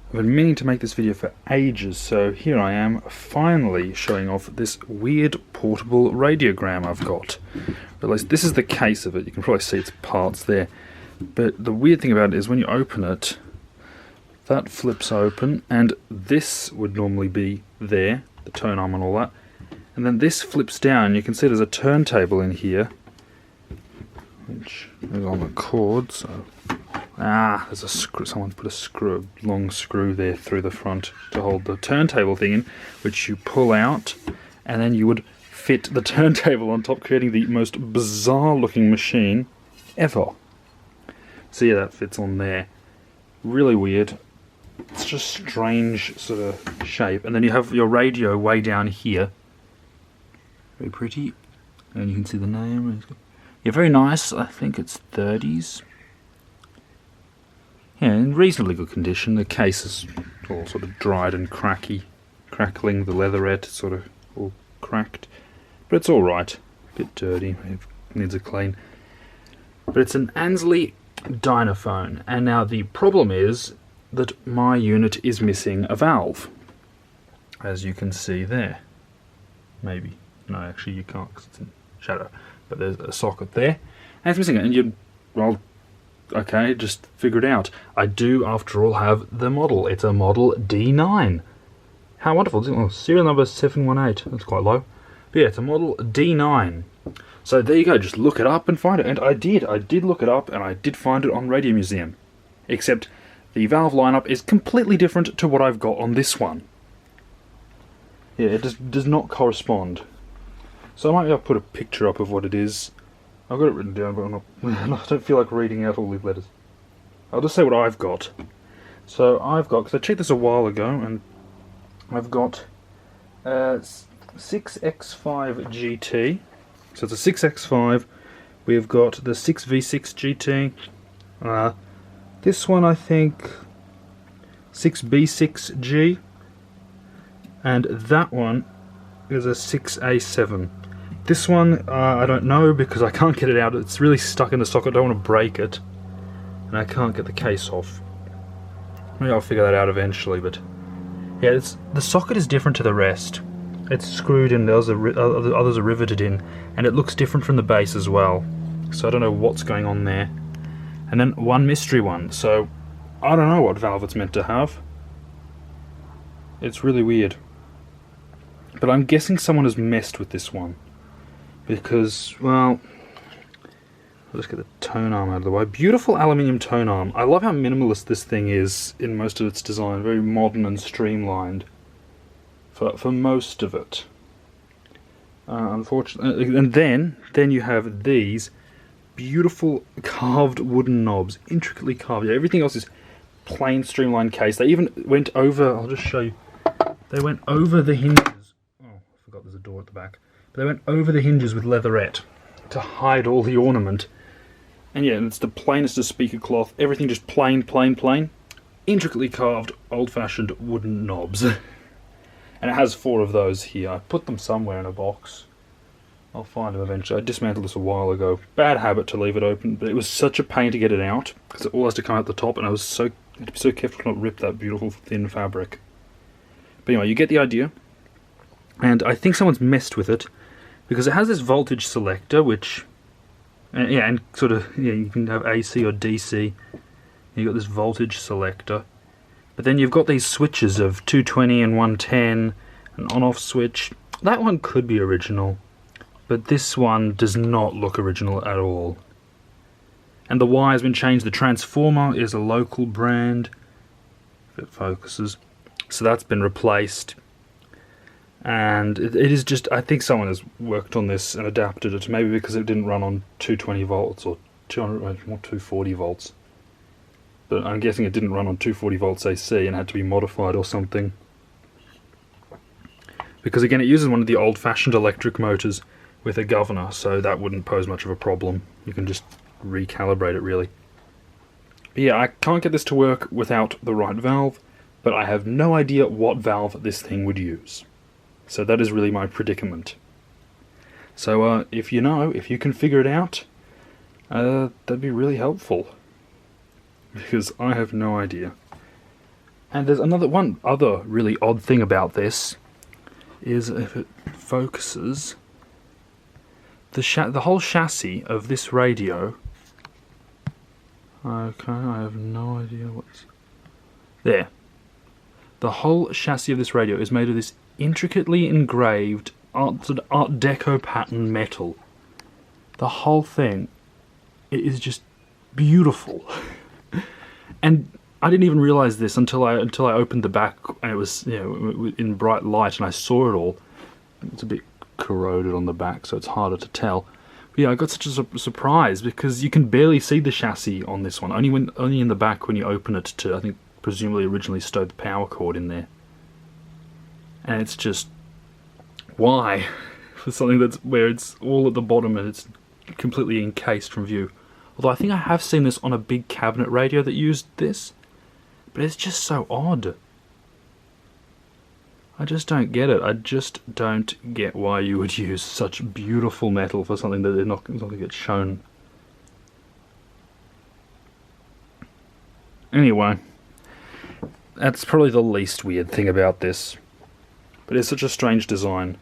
I've been meaning to make this video for ages, so here I am finally showing off this weird portable radiogram I've got. Or at least this is the case of it. You can probably see its parts there. But the weird thing about it is when you open it, that flips open, and this would normally be there, the tone arm and all that. And then this flips down. You can see there's a turntable in here, which is on the cord, so... there's a screw. Someone's put a long screw there through the front to hold the turntable thing in, which you pull out, and then you would fit the turntable on top, creating the most bizarre-looking machine ever. So yeah, that fits on there. Really weird. It's just strange sort of shape, and then you have your radio way down here. Very pretty, and you can see the name. Yeah, very nice. I think it's 30s. Yeah, in reasonably good condition. The case is all sort of dried and crackling. The leatherette sort of all cracked, but it's all right. A bit dirty, it needs a clean. But it's an Ansley Dynaphone, and now the problem is that my unit is missing a valve, as you can see there. Maybe no, actually you can't because it's in shadow. But there's a socket there, and it's missing it. And you, well. Okay, just figure it out. I do, after all, have the model. It's a model D-9. How wonderful. Oh, serial number 718. That's quite low. But yeah, it's a model D-9. So there you go. Just look it up and find it. And I did. I did look it up, and I did find it on Radio Museum. Except the valve lineup is completely different to what I've got on this one. Yeah, it does not correspond. So I might be able to put a picture up of what it is. I've got it written down, but I don't feel like reading out all these letters. I'll just say what I've got. So I've got, because I checked this a while ago, and I've got 6X5 GT. So it's a 6X5. We've got the 6V6 GT. This one I think 6B6G. And that one is a 6A7. This one, I don't know because I can't get it out. It's really stuck in the socket. I don't want to break it. And I can't get the case off. Maybe I'll figure that out eventually, but... yeah, the socket is different to the rest. It's screwed in, the others are riveted in, and it looks different from the base as well. So I don't know what's going on there. And then one mystery one, so I don't know what valve it's meant to have. It's really weird. But I'm guessing someone has messed with this one. Because, well, let's get the tone arm out of the way. Beautiful aluminium tone arm. I love how minimalist this thing is in most of its design. Very modern and streamlined for most of it. Unfortunately, and then you have these beautiful carved wooden knobs, intricately carved. Yeah, everything else is plain streamlined case. They even went over. I'll just show you. They went over the hinges. Oh, I forgot there's a door at the back. They went over the hinges with leatherette to hide all the ornament. And yeah, it's the plainest of speaker cloth. Everything just plain. Intricately carved, old-fashioned wooden knobs. And it has 4 of those here. I put them somewhere in a box. I'll find them eventually. I dismantled this a while ago. Bad habit to leave it open, but it was such a pain to get it out because it all has to come out the top, and I had to be so careful to not rip that beautiful thin fabric. But anyway, you get the idea. And I think someone's messed with it. Because it has this voltage selector, which, and sort of, you can have AC or DC. You've got this voltage selector. But then you've got these switches of 220 and 110, an on-off switch. That one could be original, but this one does not look original at all. And the wire has been changed. The transformer is a local brand, if it focuses. So that's been replaced. And it is just, I think someone has worked on this and adapted it, maybe because it didn't run on 220 volts or 240 volts. But I'm guessing it didn't run on 240 volts AC and had to be modified or something. Because again, it uses one of the old-fashioned electric motors with a governor, so that wouldn't pose much of a problem. You can just recalibrate it, really. But yeah, I can't get this to work without the right valve, but I have no idea what valve this thing would use. So that is really my predicament. So if you know, if you can figure it out, that'd be really helpful. Because I have no idea. And there's one other really odd thing about this, is if it focuses, the whole chassis of this radio. Okay, I have no idea what's there. The whole chassis of this radio is made of this intricately engraved Art Deco pattern metal. The whole thing, it is just beautiful. And I didn't even realize this until I opened the back, and it was, you know, in bright light, and I saw it all. It's a bit corroded on the back, so it's harder to tell. But yeah, I got such a surprise because you can barely see the chassis on this one. Only in the back when you open it to, I think, presumably originally stowed the power cord in there. And it's just, why? For something that's where it's all at the bottom and it's completely encased from view. Although I think I have seen this on a big cabinet radio that used this, but it's just so odd. I just don't get it. I just don't get why you would use such beautiful metal for something that they're not going to get shown. Anyway, that's probably the least weird thing about this. But it's such a strange design.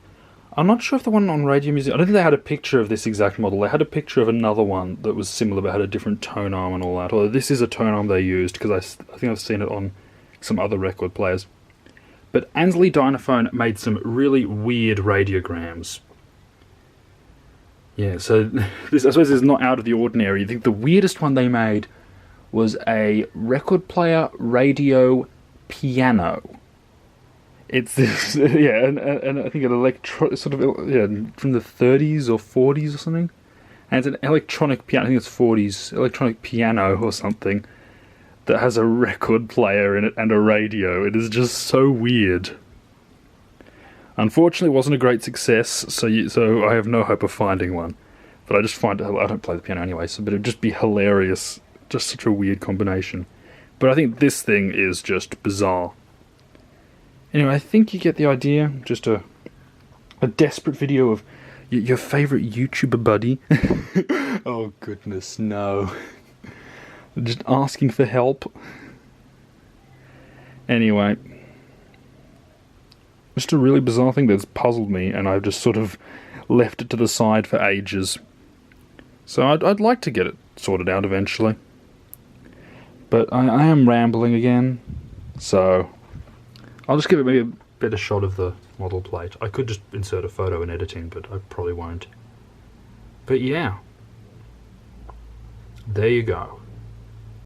I'm not sure if the one on Radio Museum, I don't think they had a picture of this exact model. They had a picture of another one that was similar but had a different tone arm and all that. Although this is a tone arm they used, because I think I've seen it on some other record players. But Ansley Dynaphone made some really weird radiograms. Yeah, so this, I suppose, is not out of the ordinary. I think the weirdest one they made was a record player radio piano. It's this, yeah, and I think an sort of, yeah, from the 30s or 40s or something. And it's an electronic piano, I think it's 40s, electronic piano or something, that has a record player in it and a radio. It is just so weird. Unfortunately, it wasn't a great success, so I have no hope of finding one. But I just find it, I don't play the piano anyway, but it'd just be hilarious. Just such a weird combination. But I think this thing is just bizarre. Anyway, I think you get the idea. Just a desperate video of your favourite YouTuber buddy. Oh goodness, no. Just asking for help. Anyway. Just a really bizarre thing that's puzzled me, and I've just sort of left it to the side for ages. So I'd like to get it sorted out eventually. But I am rambling again, so I'll just give it maybe a better shot of the model plate. I could just insert a photo in editing, but I probably won't. But yeah. There you go.